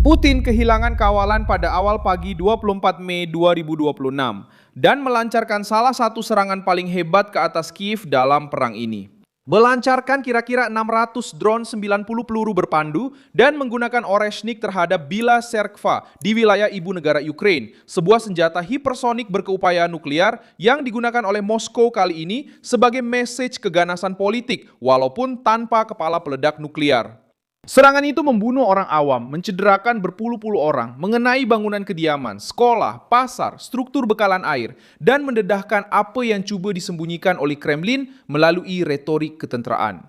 Putin kehilangan kawalan pada awal pagi 24 Mei 2026 dan melancarkan salah satu serangan paling hebat ke atas Kiev dalam perang ini. Melancarkan kira-kira 600 drone 90 peluru berpandu dan menggunakan Oreshnik terhadap Bila Tserkva di wilayah ibu negara Ukraine, sebuah senjata hipersonik berkeupayaan nuklir yang digunakan oleh Moskow kali ini sebagai message keganasan politik walaupun tanpa kepala peledak nuklir. Serangan itu membunuh orang awam, mencederakan berpuluh-puluh orang, mengenai bangunan kediaman, sekolah, pasar, struktur bekalan air, dan mendedahkan apa yang cuba disembunyikan oleh Kremlin melalui retorik ketenteraan.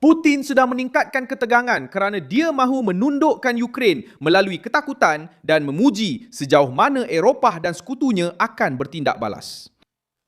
Putin sedang meningkatkan ketegangan kerana dia mahu menundukkan Ukraine melalui ketakutan dan memuji sejauh mana Eropah dan sekutunya akan bertindak balas.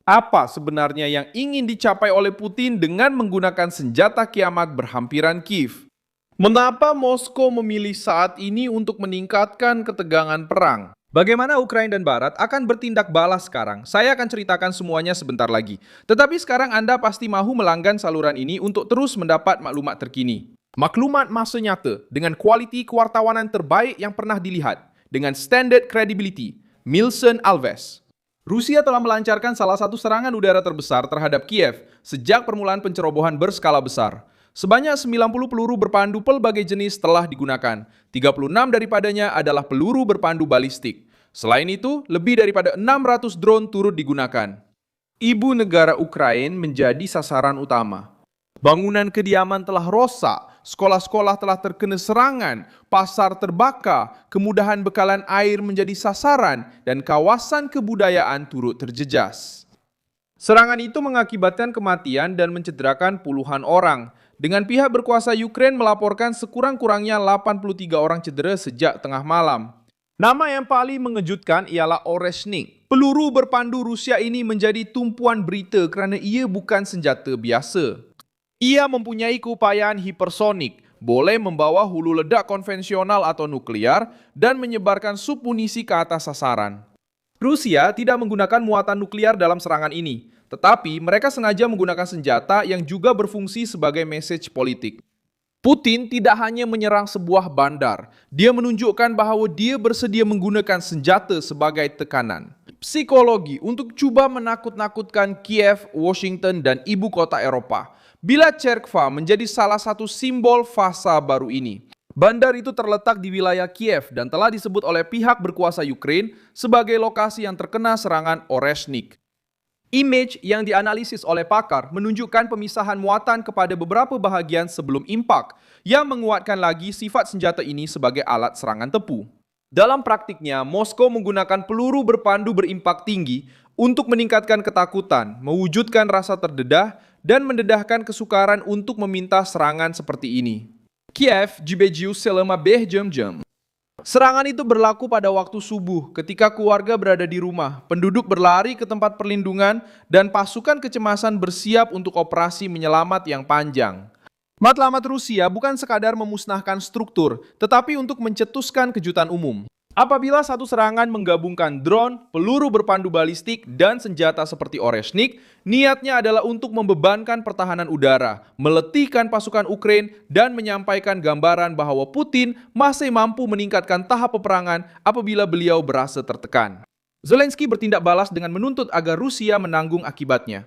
Apa sebenarnya yang ingin dicapai oleh Putin dengan menggunakan senjata kiamat berhampiran Kiev? Mengapa Moskow memilih saat ini untuk meningkatkan ketegangan perang? Bagaimana Ukraina dan Barat akan bertindak balas sekarang? Saya akan ceritakan semuanya sebentar lagi. Tetapi sekarang Anda pasti mahu melanggan saluran ini untuk terus mendapat maklumat terkini. Maklumat masa nyata dengan kualiti kewartawanan terbaik yang pernah dilihat dengan standard credibility. Milson Alves. Rusia telah melancarkan salah satu serangan udara terbesar terhadap Kiev sejak permulaan pencerobohan berskala besar. Sebanyak 90 peluru berpandu pelbagai jenis telah digunakan. 36 daripadanya adalah peluru berpandu balistik. Selain itu, lebih daripada 600 drone turut digunakan. Ibu negara Ukraina menjadi sasaran utama. Bangunan kediaman telah rosak, sekolah-sekolah telah terkena serangan, pasar terbakar, kemudahan bekalan air menjadi sasaran, dan kawasan kebudayaan turut terjejas. Serangan itu mengakibatkan kematian dan mencederakan puluhan orang. Dengan pihak berkuasa Ukraina melaporkan sekurang-kurangnya 83 orang cedera sejak tengah malam. Nama yang paling mengejutkan ialah Oreshnik. Peluru berpandu Rusia ini menjadi tumpuan berita kerana ia bukan senjata biasa. Ia mempunyai keupayaan hipersonik, boleh membawa hulu ledak konvensional atau nuklear dan menyebarkan submunisi ke atas sasaran. Rusia tidak menggunakan muatan nuklear dalam serangan ini, tetapi mereka sengaja menggunakan senjata yang juga berfungsi sebagai message politik. Putin tidak hanya menyerang sebuah bandar, dia menunjukkan bahawa dia bersedia menggunakan senjata sebagai tekanan psikologi untuk cuba menakut-nakutkan Kiev, Washington, dan ibu kota Eropah. Bila Tserkva menjadi salah satu simbol fasa baru ini. Bandar itu terletak di wilayah Kiev dan telah disebut oleh pihak berkuasa Ukraina sebagai lokasi yang terkena serangan Oreshnik. Image yang dianalisis oleh pakar menunjukkan pemisahan muatan kepada beberapa bahagian sebelum impak yang menguatkan lagi sifat senjata ini sebagai alat serangan tepu. Dalam praktiknya, Moskow menggunakan peluru berpandu berimpak tinggi untuk meningkatkan ketakutan, mewujudkan rasa terdedah, dan mendedahkan kesukaran untuk meminta serangan seperti ini. Kiev dibejiu selama berjam-jam. Serangan itu berlaku pada waktu subuh ketika keluarga berada di rumah, penduduk berlari ke tempat perlindungan, dan pasukan kecemasan bersiap untuk operasi menyelamat yang panjang. Matlamat Rusia bukan sekadar memusnahkan struktur, tetapi untuk mencetuskan kejutan umum. Apabila satu serangan menggabungkan drone, peluru berpandu balistik, dan senjata seperti Oreshnik, niatnya adalah untuk membebankan pertahanan udara, meletihkan pasukan Ukraina, dan menyampaikan gambaran bahawa Putin masih mampu meningkatkan tahap peperangan apabila beliau berasa tertekan. Zelensky bertindak balas dengan menuntut agar Rusia menanggung akibatnya.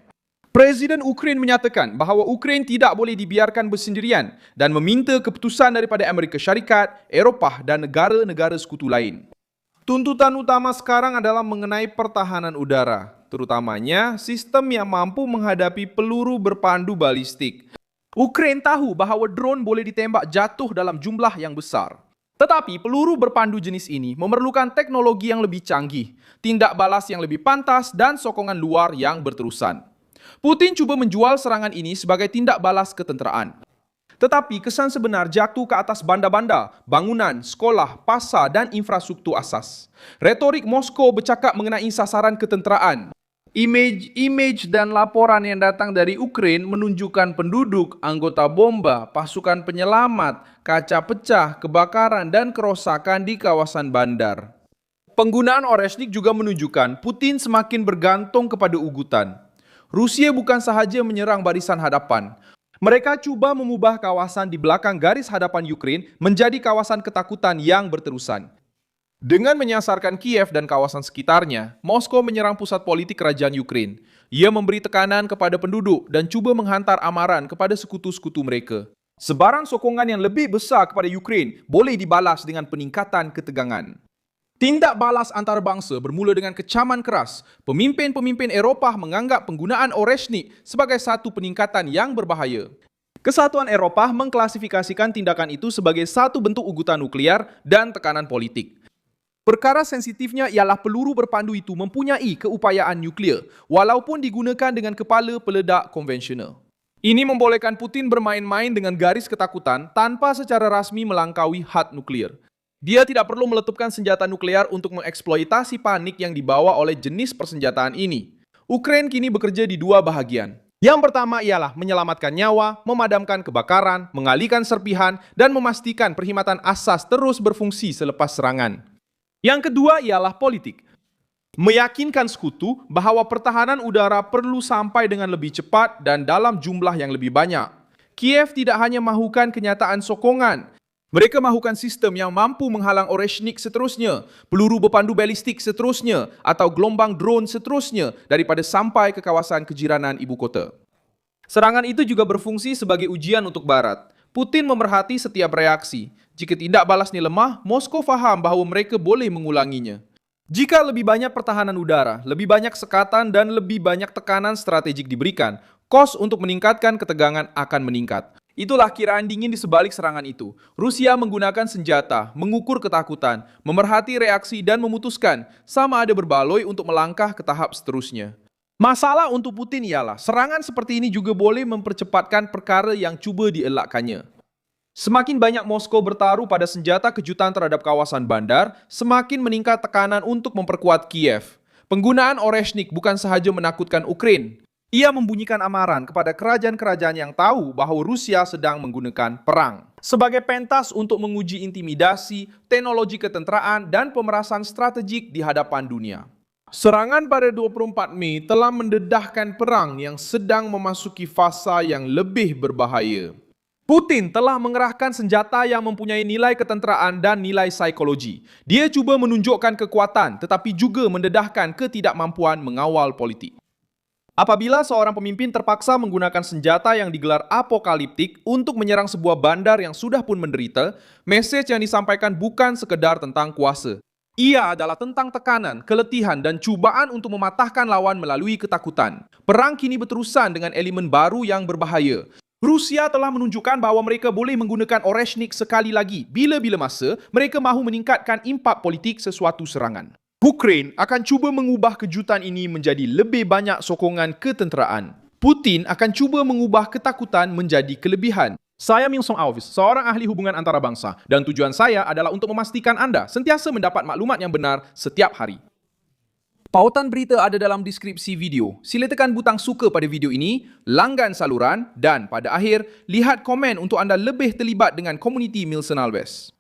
Presiden Ukraina menyatakan bahawa Ukraina tidak boleh dibiarkan bersendirian dan meminta keputusan daripada Amerika Syarikat, Eropah dan negara-negara sekutu lain. Tuntutan utama sekarang adalah mengenai pertahanan udara, terutamanya sistem yang mampu menghadapi peluru berpandu balistik. Ukraina tahu bahawa drone boleh ditembak jatuh dalam jumlah yang besar. Tetapi peluru berpandu jenis ini memerlukan teknologi yang lebih canggih, tindak balas yang lebih pantas dan sokongan luar yang berterusan. Putin cuba menjual serangan ini sebagai tindak balas ketenteraan. Tetapi kesan sebenar jatuh ke atas banda-banda, bangunan, sekolah, pasar dan infrastruktur asas. Retorik Moskow bercakap mengenai sasaran ketenteraan. Imej dan laporan yang datang dari Ukraina menunjukkan penduduk, anggota bomba, pasukan penyelamat, kaca pecah, kebakaran dan kerosakan di kawasan bandar. Penggunaan Oreshnik juga menunjukkan Putin semakin bergantung kepada ugutan. Rusia bukan sahaja menyerang barisan hadapan. Mereka cuba mengubah kawasan di belakang garis hadapan Ukraine menjadi kawasan ketakutan yang berterusan. Dengan menyasarkan Kiev dan kawasan sekitarnya, Moskow menyerang pusat politik kerajaan Ukraine. Ia memberi tekanan kepada penduduk dan cuba menghantar amaran kepada sekutu-sekutu mereka. Sebarang sokongan yang lebih besar kepada Ukraine boleh dibalas dengan peningkatan ketegangan. Tindak balas antarabangsa bermula dengan kecaman keras. Pemimpin-pemimpin Eropah menganggap penggunaan Oreshnik sebagai satu peningkatan yang berbahaya. Kesatuan Eropah mengklasifikasikan tindakan itu sebagai satu bentuk ugutan nuklear dan tekanan politik. Perkara sensitifnya ialah peluru berpandu itu mempunyai keupayaan nuklear, walaupun digunakan dengan kepala peledak konvensional. Ini membolehkan Putin bermain-main dengan garis ketakutan tanpa secara rasmi melangkaui had nuklear. Dia tidak perlu meletupkan senjata nuklear untuk mengeksploitasi panik yang dibawa oleh jenis persenjataan ini. Ukraina kini bekerja di dua bahagian. Yang pertama ialah menyelamatkan nyawa, memadamkan kebakaran, mengalihkan serpihan, dan memastikan perkhidmatan asas terus berfungsi selepas serangan. Yang kedua ialah politik. Meyakinkan sekutu bahawa pertahanan udara perlu sampai dengan lebih cepat dan dalam jumlah yang lebih banyak. Kiev tidak hanya mahukan kenyataan sokongan. Mereka mahukan sistem yang mampu menghalang Oreshnik seterusnya, peluru berpandu balistik seterusnya, atau gelombang drone seterusnya daripada sampai ke kawasan kejiranan ibu kota. Serangan itu juga berfungsi sebagai ujian untuk Barat. Putin memerhati setiap reaksi. Jika tindak balasnya lemah, Moskow faham bahawa mereka boleh mengulanginya. Jika lebih banyak pertahanan udara, lebih banyak sekatan dan lebih banyak tekanan strategik diberikan, kos untuk meningkatkan ketegangan akan meningkat. Itulah kiraan dingin di sebalik serangan itu. Rusia menggunakan senjata, mengukur ketakutan, memerhati reaksi dan memutuskan sama ada berbaloi untuk melangkah ke tahap seterusnya. Masalah untuk Putin ialah serangan seperti ini juga boleh mempercepatkan perkara yang cuba dielakkannya. Semakin banyak Moskow bertaruh pada senjata kejutan terhadap kawasan bandar, semakin meningkat tekanan untuk memperkuat Kiev. Penggunaan Oreshnik bukan sahaja menakutkan Ukraina. Ia membunyikan amaran kepada kerajaan-kerajaan yang tahu bahawa Rusia sedang menggunakan perang sebagai pentas untuk menguji intimidasi, teknologi ketenteraan, dan pemerasan strategik di hadapan dunia. Serangan pada 24 Mei telah mendedahkan perang yang sedang memasuki fasa yang lebih berbahaya. Putin telah mengerahkan senjata yang mempunyai nilai ketenteraan dan nilai psikologi. Dia cuba menunjukkan kekuatan tetapi juga mendedahkan ketidakmampuan mengawal politik. Apabila seorang pemimpin terpaksa menggunakan senjata yang digelar apokaliptik untuk menyerang sebuah bandar yang sudah pun menderita, mesej yang disampaikan bukan sekedar tentang kuasa. Ia adalah tentang tekanan, keletihan dan cubaan untuk mematahkan lawan melalui ketakutan. Perang kini berterusan dengan elemen baru yang berbahaya. Rusia telah menunjukkan bahawa mereka boleh menggunakan Oreshnik sekali lagi bila-bila masa mereka mahu meningkatkan impak politik sesuatu serangan. Ukraina akan cuba mengubah kejutan ini menjadi lebih banyak sokongan ketenteraan. Putin akan cuba mengubah ketakutan menjadi kelebihan. Saya Ming Song Alvis, seorang ahli hubungan antarabangsa, dan tujuan saya adalah untuk memastikan anda sentiasa mendapat maklumat yang benar setiap hari. Pautan berita ada dalam deskripsi video. Sila tekan butang suka pada video ini, langgan saluran dan pada akhir, lihat komen untuk anda lebih terlibat dengan komuniti Milson Alves.